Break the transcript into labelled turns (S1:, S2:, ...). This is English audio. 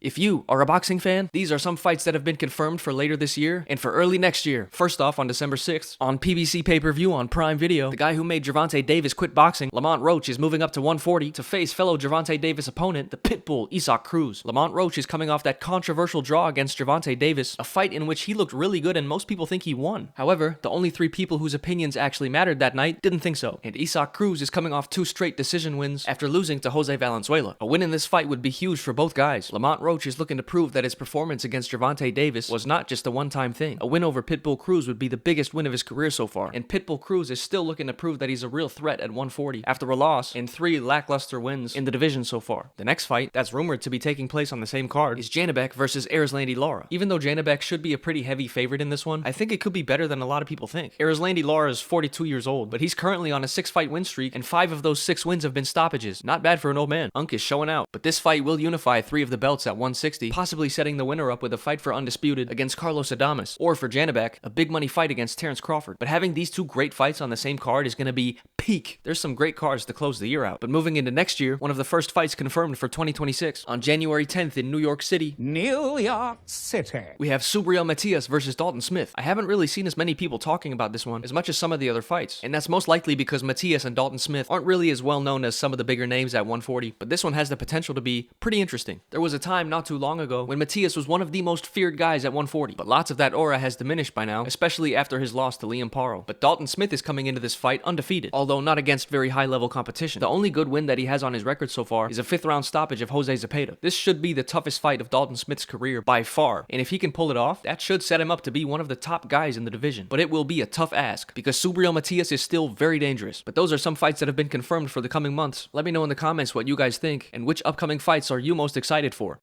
S1: If you are a boxing fan, these are some fights that have been confirmed for later this year and for early next year. First off, on December 6th, on PBC pay-per-view on Prime Video, the guy who made Gervonta Davis quit boxing, Lamont Roach, is moving up to 140 to face fellow Gervonta Davis opponent, the Pitbull, Isaac Cruz. Lamont Roach is coming off that controversial draw against Gervonta Davis, a fight in which he looked really good and most people think he won. However, the only 3 people whose opinions actually mattered that night didn't think so, and Isaac Cruz is coming off 2 straight decision wins after losing to Jose Valenzuela. A win in this fight would be huge for both guys. Lamont Roach is looking to prove that his performance against Gervonta Davis was not just a one-time thing. A win over Pitbull Cruz would be the biggest win of his career so far, and Pitbull Cruz is still looking to prove that he's a real threat at 140 after a loss and 3 lackluster wins in the division so far. The next fight, that's rumored to be taking place on the same card, is Janibek versus Erislandy Lara. Even though Janibek should be a pretty heavy favorite in this one, I think it could be better than a lot of people think. Erislandy Lara is 42 years old, but he's currently on a 6-fight win streak, and 5 of those 6 wins have been stoppages. Not bad for an old man. Unk is showing out, but this fight will unify 3 of the belts at 160, possibly setting the winner up with a fight for undisputed against Carlos Adames, or for Janibek, a big money fight against Terence Crawford. But having these 2 great fights on the same card is going to be peak. There's some great cards to close the year out. But moving into next year, one of the first fights confirmed for 2026, on January 10th in New York City, we have Subriel Matias versus Dalton Smith. I haven't really seen as many people talking about this one as much as some of the other fights, and that's most likely because Matias and Dalton Smith aren't really as well known as some of the bigger names at 140, but this one has the potential to be pretty interesting. There was a time not too long ago when Matias was one of the most feared guys at 140, but lots of that aura has diminished by now, especially after his loss to Liam Paro. But Dalton Smith is coming into this fight undefeated, although not against very high-level competition. The only good win that he has on his record so far is a 5th-round stoppage of Jose Zepeda. This should be the toughest fight of Dalton Smith's career by far, and if he can pull it off, that should set him up to be one of the top guys in the division. But it will be a tough ask, because Subriel Matias is still very dangerous. But those are some fights that have been confirmed for the coming months. Let me know in the comments what you guys think, and which upcoming fights are you most excited for.